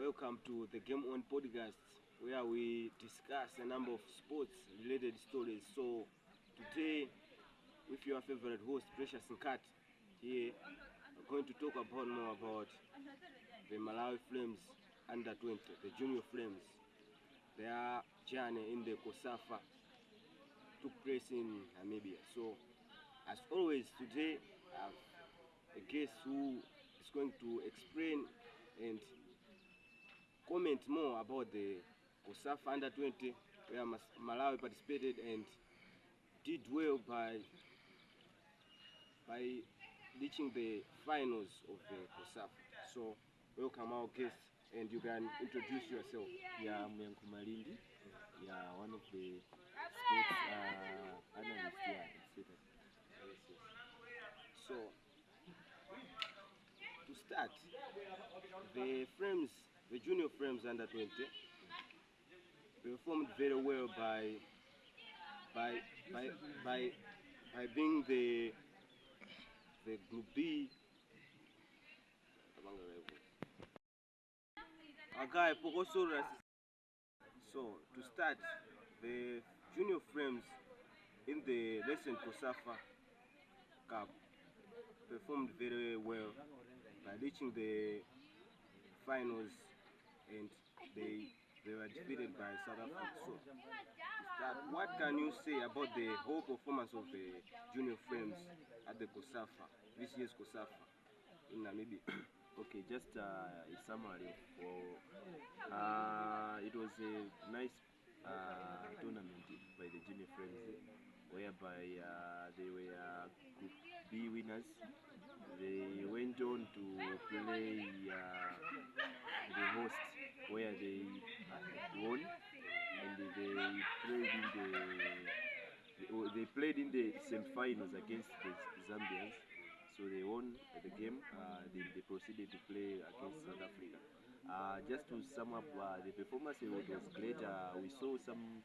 Welcome to the Game On podcast, where we discuss a number of sports related stories. So today, with your favorite host, Precious Nkat, here we're going to talk about more about the Malawi Flames under 20, the Junior Flames. Their journey in the COSAFA took place in Namibia. So, as always, today I have a guest who is going to explain and comment more about the COSAFA under 20, where Malawi participated and did well by reaching the finals of the COSAFA. So, welcome our guest, and you can introduce yourself. Yeah, I'm Yanku Malindi. Yeah, one of the sports analysts here at City. So, to start, the junior frames under 20 performed very well by being the Group B. So to start, the junior frames in the recent COSAFA Cup performed very well by reaching the finals, and they were defeated by South Africa. So to start, what can you say about the whole performance of the junior frames at the COSAFA, this year's COSAFA in Namibia? Okay, just a summary for it was a nice tournament by the junior friends, whereby they were Group B winners. They went on to play the host, where they won, and they played in the semi-finals against the Zambians. So they won the game. They proceeded to play against South Africa. Just to sum up, the performance was great. We saw some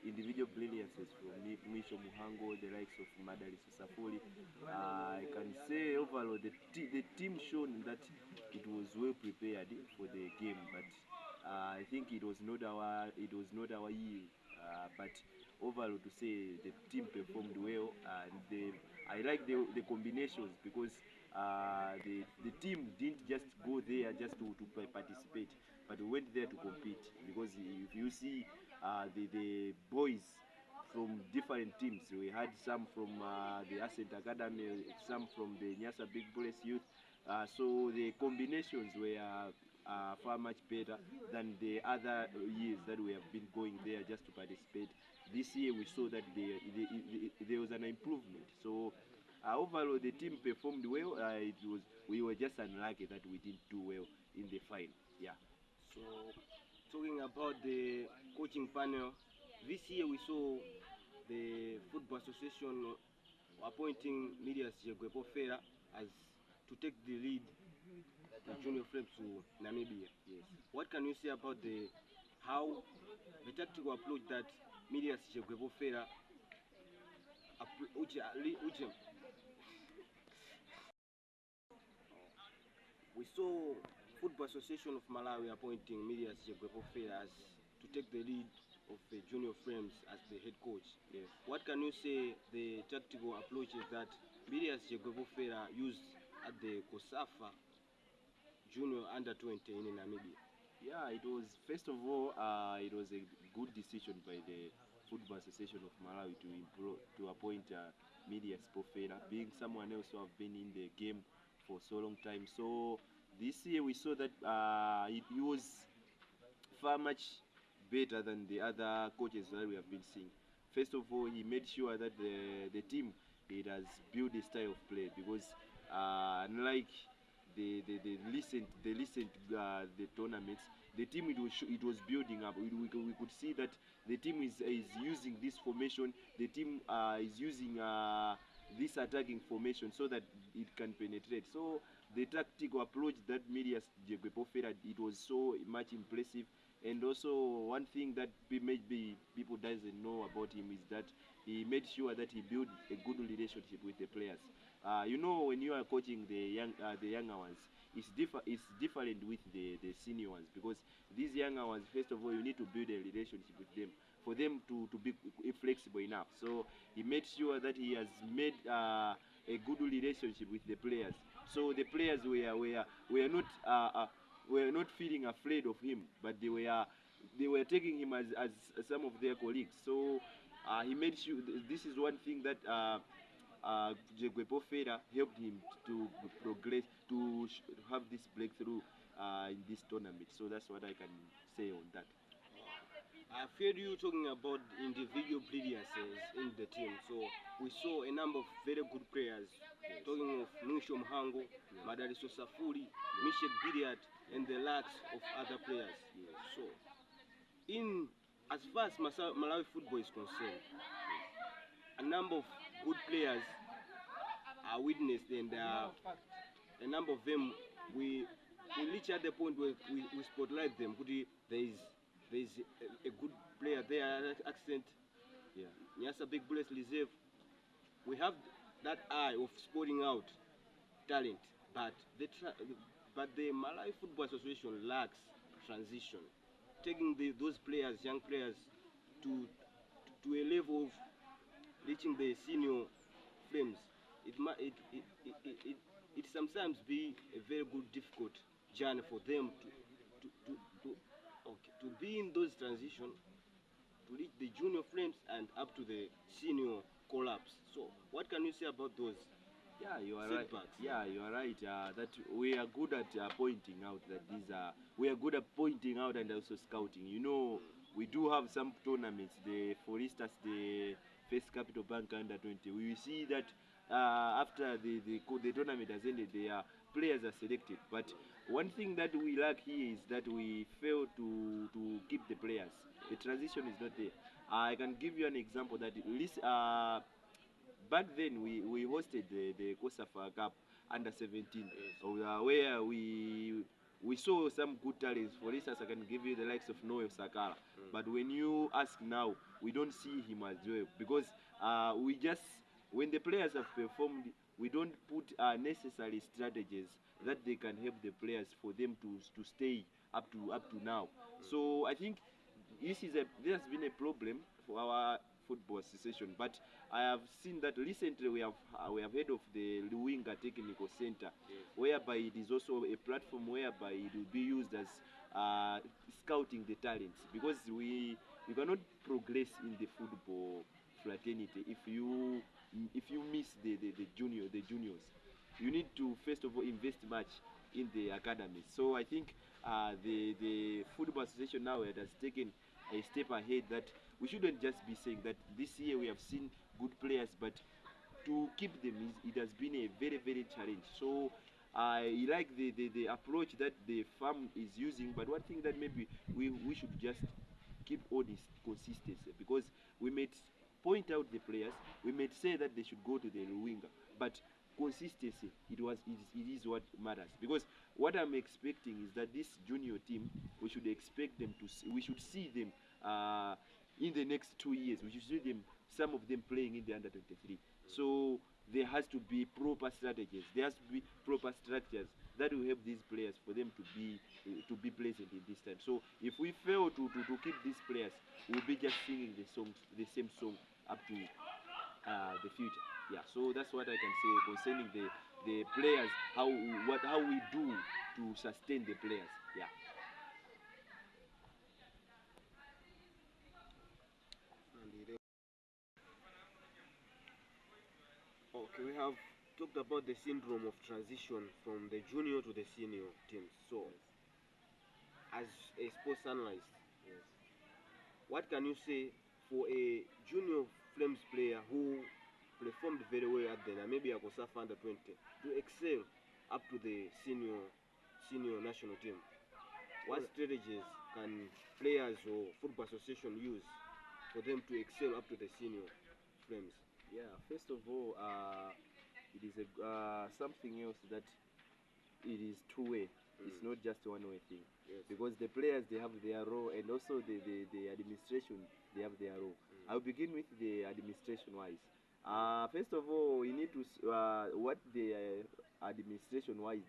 individual brilliances from Misho Muhango, the likes of Madali Sasafuri. I can say overall the team shown that it was well prepared for the game, but I think it was not our year. But overall, to say the team performed well, and I like the combinations, because the team didn't just go there just to participate, but went there to compete. Because if you see the boys from different teams, we had some from the Ascent Academy, some from the Nyasa Big Bullets Youth. So the combinations were far much better than the other years that we have been going there just to participate. This year we saw that there was an improvement. So overall the team performed well. We were just unlucky that we didn't do well in the final. Yeah. So talking about the coaching panel, this year we saw the Football Association appointing Medias Jegwepo Fera as to take the lead the junior frames to Namibia. Yes. What can you say about the tactical approach that Medias Jegwepo Fera we saw Football Association of Malawi appointing Medias Jegwepo Fera to take the lead of the junior frames as the head coach. Yes. What can you say the tactical approaches that Medias Jegwepo Fera used at the COSAFA Junior under 20 in Namibia? Yeah, it was, first of all, it was a good decision by the Football Association of Malawi to appoint Medias Pofera, being someone else who have been in the game for so long time. So this year we saw that it was far much better than the other coaches that we have been seeing. First of all, he made sure that the team, it has built a style of play, because unlike the tournaments, the team it was building up. We could see that the team is using this formation. The team is using this attacking formation so that it can penetrate. So the tactical approach that Medias Jegwepo Fera, it was so much impressive. And also one thing that maybe people doesn't know about him is that he made sure that he built a good relationship with the players. You know, when you are coaching the younger ones, it's different with the senior ones, because these younger ones, first of all, you need to build a relationship with them for them to be flexible enough. So he made sure that he has made a good relationship with the players. So the players were not feeling afraid of him, but they were taking him as some of their colleagues. So he made sure this is one thing that Jegwepo Fera helped him to progress, to have this breakthrough in this tournament. So that's what I can say on that. I've heard you talking about individual brilliances in the team. So we saw a number of very good players. Talking of Nusho Mhango, Madaliso Safuri, Mishek Bidiat, and the likes of other players. So, in as far as Malawi football is concerned, a number of good players are witnessed, and a number of them we reach at the point where we spotlight them. There is a good player there, accent. Yeah. Nyasa Big Bullets Reserve. We have that eye of spotting out talent, but the Malawi Football Association lacks transition, taking those players, young players, to a level of reaching the senior frames. It sometimes be a very good difficult journey for them to be in those transition, to reach the junior frames and up to the senior collapse. So what can you say about those? Yeah, you are Setbacks. right. Yeah, you are right. That we are good at pointing out that these are. We are good at pointing out and also scouting. You know, we do have some tournaments. For instance, the First Capital Bank Under 20. We will see that after the tournament has ended, their players are selected. But one thing that we lack here is that we fail to keep the players. The transition is not there. I can give you an example that back then we hosted the Kosafa Cup under 17, where we saw some good talents. For instance, I can give you the likes of Noel Sakala. But when you ask now, we don't see him as well, because we just, when the players have performed, we don't put necessary strategies that they can help the players for them to stay up to now. So I think there's been a problem for our football association, but I have seen that recently we have heard of the Luwinga Technical Center, whereby it is also a platform whereby it will be used as scouting the talents, because we cannot progress in the football fraternity if you miss the juniors. You need to first of all invest much in the academies. So I think the football association now has taken a step ahead, that we shouldn't just be saying that this year we have seen good players, but to keep them, it has been a very, very challenge. So I like the approach that the farm is using, but one thing that maybe we should just keep on is consistency, because we may point out the players, we may say that they should go to the winger, but consistency, it is what matters. Because what I'm expecting is that this junior team, we should expect them we should see them in the next 2 years. We should see them, some of them playing in the under 23. So there has to be proper strategies. There has to be proper structures that will help these players for them to be present in this time. So if we fail to keep these players, we'll be just singing the same song up to the future. Yeah, so that's what I can say concerning the players, how we do to sustain the players. Yeah. Okay, we have talked about the syndrome of transition from the junior to the senior teams. So, as a sports analyst, what can you say for a junior Flames player who performed very well at the Namibia Kosafa under 20 to excel up to the senior national team? What strategies can players or football association use for them to excel up to the senior Flames? Yeah, first of all, it is something else that it is two-way. It's not just one-way thing. Yes. Because the players, they have their role, and also the administration, they have their role. I'll begin with the administration-wise. First of all, we need to what the administration-wise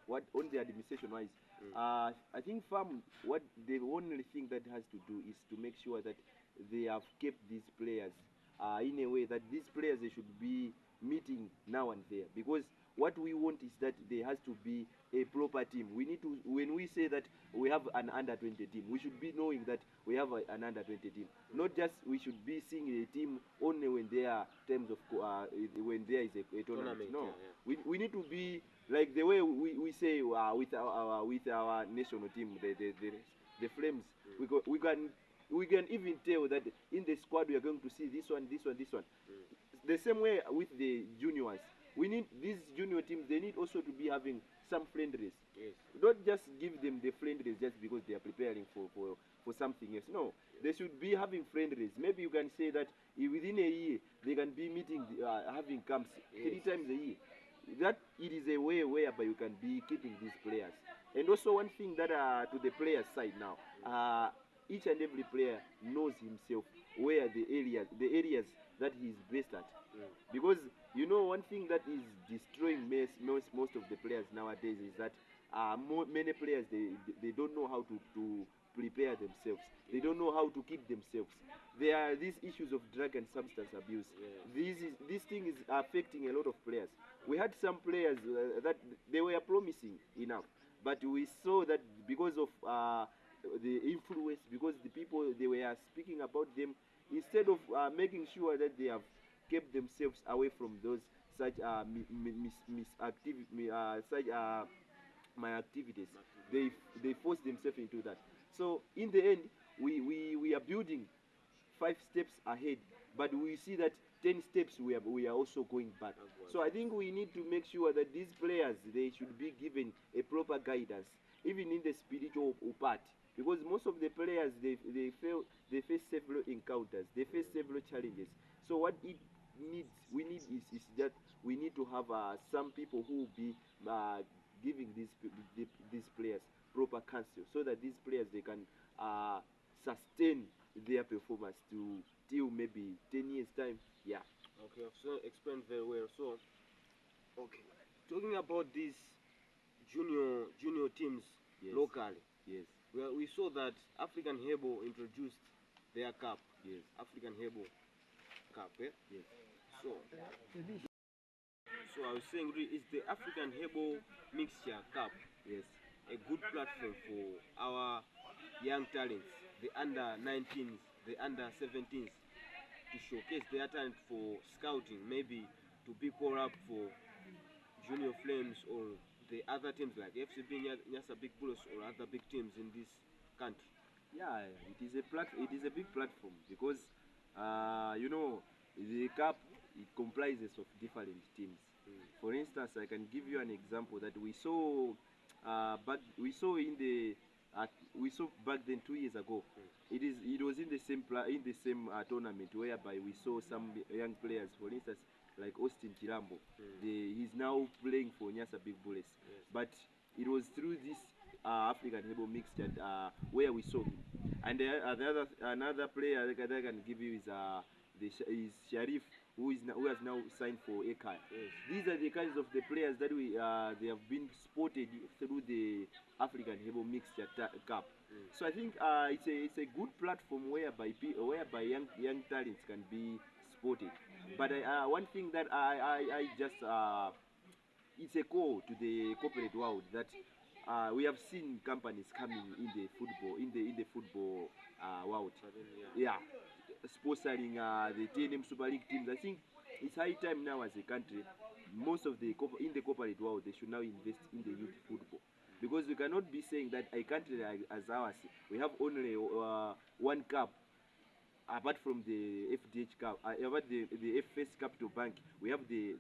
what on the administration wise, I think farm, what the only thing that has to do is to make sure that they have kept these players in a way that these players, they should be meeting now and there, because what we want is that there has to be a proper team. We need to, when we say that we have an under 20 team, we should be knowing that we have an under 20 team. Not just we should be seeing a team only when there are terms of when there is a tournament. No, we need to be like the way we say with our national team, the Flames. We can even tell that in the squad we are going to see this one, this one, this one. The same way with the juniors. We need these junior teams, they need also to be having some friendlies. Yes. Don't just give them the friendlies just because they are preparing for something else. No, they should be having friendlies. Maybe you can say that within a year they can be meeting, having camps 3 times a year. That it is a way whereby you can be keeping these players. And also one thing that to the players' side now, each and every player knows himself where the areas that he is best at. Because you know one thing that is destroying most of the players nowadays is that many players, they don't know how to prepare themselves. They don't know how to keep themselves. There are these issues of drug and substance abuse. This thing is affecting a lot of players. We had some players that they were promising enough, but we saw that because of the influence, because the people they were speaking about them, instead of making sure that they have kept themselves away from those such my activities, they force themselves into that. So in the end, we are building 5 steps ahead, but we see that 10 steps we are also going back. So I think we need to make sure that these players, they should be given a proper guidance, even in the spiritual part, because most of the players, they face several encounters, they face several challenges. So what we need is that we need to have some people who will be giving these players proper counsel, so that these players, they can sustain their performance to till maybe 10 years time. Yeah. Okay, I've so explained very well. So, okay, talking about these junior teams locally. Yes. Well, we saw that African Hebo introduced their cup. Yes. African Hebo Cup. Eh? Yes. So I was saying, is the African Hebo Mixture Cup Yes. a good platform for our young talents, the under 19s, the under 17s, to showcase their talent for scouting, maybe to be called up for Junior Flames or the other teams like FCB Nyasa Big Bullets or other big teams in this country? Yeah, it is a big platform, because you know, the cup, it comprises of different teams. For instance, I can give you an example that we saw we saw back then 2 years ago. It was in the same tournament, whereby we saw some young players, for instance, like Austin Chirambo. He's now playing for Nyasa Big Bullets. But it was through this African Hebo Mixture where we saw him. And another player that I can give you is Sharif, who has now signed for Ekar. These are the kinds of the players that they have been spotted through the African Hebo Mixture Cup. So I think it's a good platform whereby young talents can be spotted. But one thing that I just it's a call to the corporate world that we have seen companies coming in the football world. Yeah, sponsoring the TNM Super League teams. I think it's high time now as a country, most of the in the corporate world, they should now invest in the youth football, because we cannot be saying that a country like as ours, we have only one cup. Apart from the FDH Cup, about the FS Capital Bank, we have the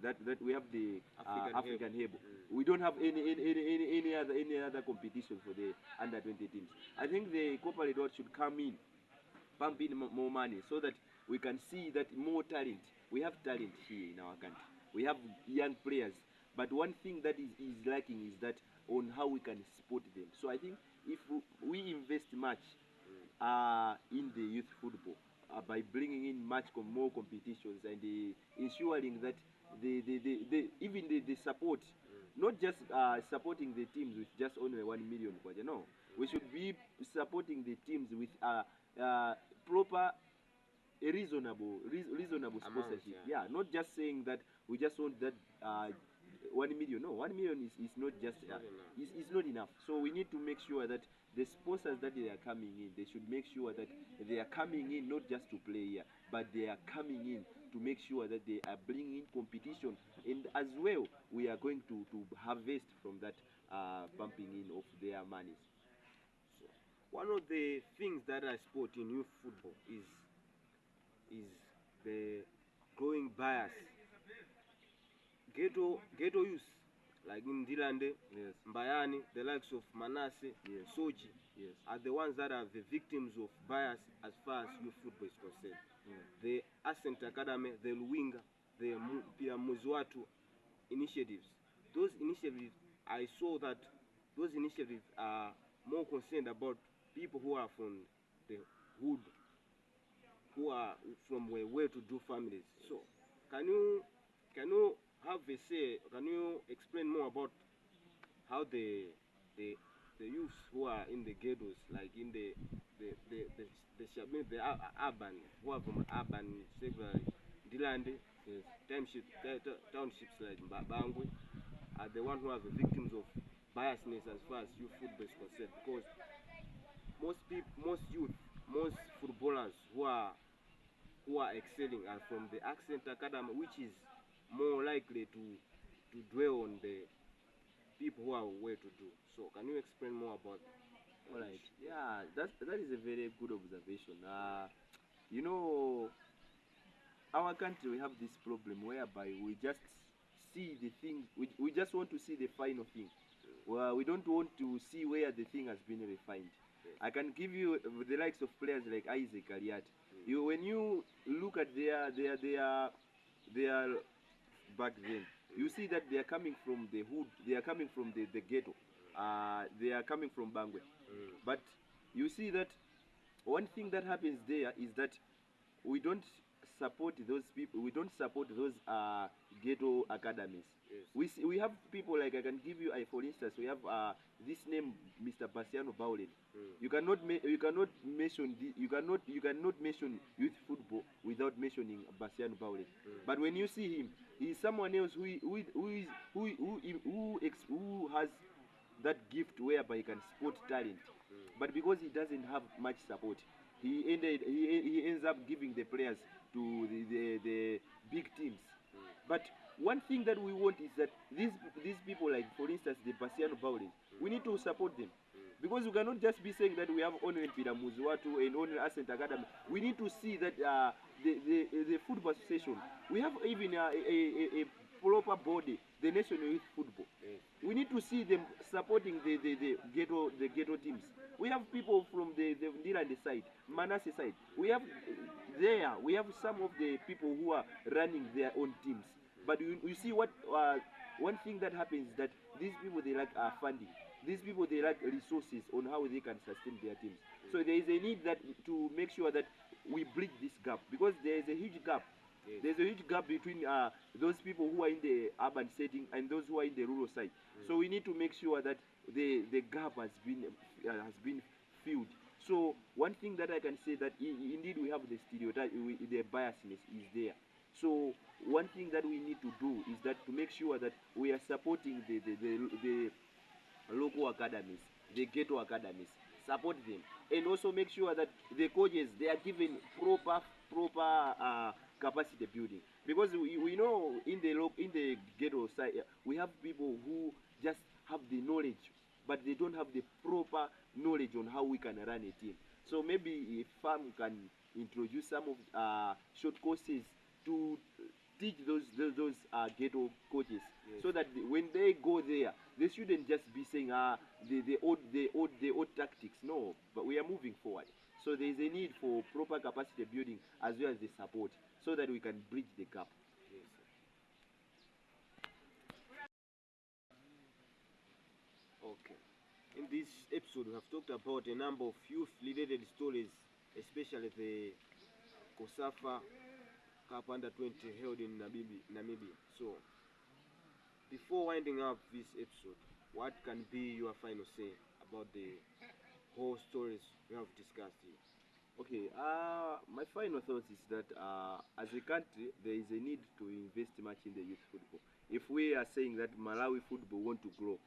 African Hebo. We don't have any other competition for the under 20 teams. I think the corporate world should come in, pump in more money, so that we can see that more talent. We have talent here in our country. We have young players, but one thing that is lacking is that on how we can support them. So I think if we invest much in the youth football, by bringing in more competitions, and ensuring that even the support not just supporting the teams with just only 1 million kwacha. No, we should be supporting the teams with proper a reasonable Amount, sponsorship. yeah. Yeah, not just saying that we just want that 1 million. No, 1 million is not just Not enough. is not enough. So we need to make sure that the sponsors that they are coming in, they should make sure that they are coming in not just to play here, but they are coming in to make sure that they are bringing competition, and as well we are going to harvest from that pumping in of their monies. So one of the things that I spot in youth football is the growing bias. Ghetto youth like in Dilande, Yes, Mbayani, the likes of Manase, Yes. Soji, yes, are the ones that are the victims of bias as far as youth football is concerned. The Ascent Academy, the Luwinga, the Pia Muzwatu initiatives. Those initiatives, I saw that those initiatives are more concerned about people who are from the hood, who are from well-to-do families. So, can you have a say? Can you explain more about how the the youths who are in the ghettos, like in the urban, who are from urban, several Dilande, yes, townships like Bangwe, are the ones who are the victims of biasness as far as youth football is concerned. Because most people, most youth, most footballers who are excelling are from the Accent Academy, which is more likely to dwell on the people who are well to do. So can you explain more about that? all right. Yeah, that is a very good observation. You know, our country, we have this problem whereby we just see the thing, we just want to see the final thing. Well, we don't want to see where the thing has been refined. Yes. I can give you the likes of players like Isaac Aliat. You, when you look at their back then, you see that they are coming from the hood, they are coming from the ghetto, they are coming from Bangwe. But you see that one thing that happens there is that we don't support those people, we don't support those ghetto academies. Yes. We have people like, I can give you, for instance, we have this name, Mr. Bassiano Baulen. You cannot mention you cannot mention youth football without mentioning Bassiano Baulen. But when you see him, he is someone else who has that gift whereby he can spot talent. But because he doesn't have much support, he ends up giving the players to the big teams. But one thing that we want is that these people, like for instance the Bassiano Bowling, we need to support them. Because we cannot just be saying that we have only Pira Muzuatu and only Ascent Academy. We need to see that the football association, we have even a proper body, the National Youth Football. We need to see them supporting the ghetto teams. We have people from the Ndirande side, Manase side. We have some of the people who are running their own teams. But you see what one thing that happens is that these people, they lack funding. These people, they lack resources on how they can sustain their teams. So there is a need that to make sure that we bridge this gap, because there is a huge gap. Yes. There's a huge gap between those people who are in the urban setting and those who are in the rural side. So we need to make sure that the gap has been filled. So one thing that I can say that indeed we have the stereotype, the biasness is there. So one thing that we need to do is that to make sure that we are supporting the local academies, the ghetto academies, support them, and also make sure that the coaches, they are given proper capacity building. Because we know in the ghetto side, we have people who just have the knowledge, but they don't have the proper knowledge on how we can run a team. So maybe if farm can introduce some of short courses to teach those ghetto coaches, Yes. so that when they go there, they shouldn't just be saying the old tactics. No, but we are moving forward. So there is a need for proper capacity building as well as the support, so that we can bridge the gap. Yes. Okay. In this episode, we have talked about a number of youth-related stories, especially the COSAFA Cup Under 20 held in Namibia. So, before winding up this episode, what can be your final say about the whole stories we have discussed here? Okay, my final thought is that as a country, there is a need to invest much in the youth football. If we are saying that Malawi football want to grow,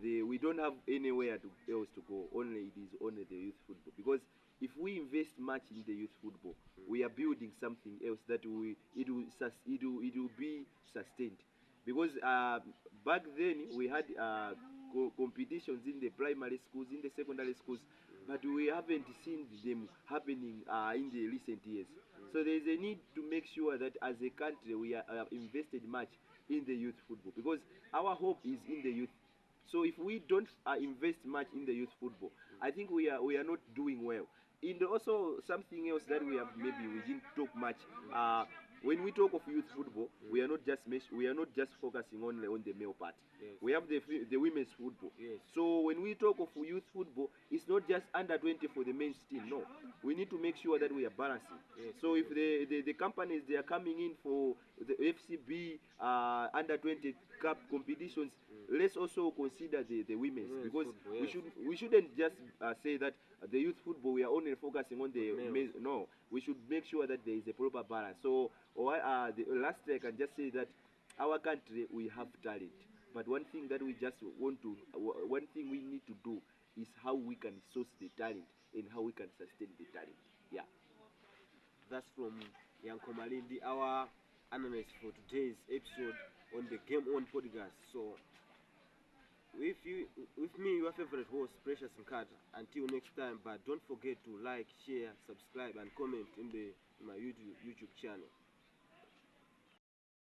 we don't have anywhere else to go. Only it is only the youth football. Because if we invest much in the youth football, we are building something else that it will be sustained. Because back then we had competitions in the primary schools, in the secondary schools, but we haven't seen them happening in the recent years. So there is a need to make sure that as a country we are invested much in the youth football because our hope is in the youth. So if we don't invest much in the youth football, I think we are not doing well. And also something else that maybe we didn't talk much. When we talk of youth football, we are not just focusing only on the male part. Yes. We have the women's football. Yes. So when we talk of youth football, it's not just under 20 for the men's team. No, we need to make sure that we are balancing. Yes. So if the companies they are coming in for the FCB under 20 cup competitions, let's also consider the women's because football, yes. we shouldn't just say that the youth football we are only focusing on the males. males. No, we should make sure that there is a proper balance. So the last I can just say that our country we have talent, but one thing that we just want to one thing we need to do is how we can source the talent and how we can sustain the talent. Yeah. That's from Yanko Malindi, our analyst for today's episode on the Game On podcast. So, with me, your favorite host, Precious Nkata. Until next time, but don't forget to like, share, subscribe, and comment in my YouTube channel.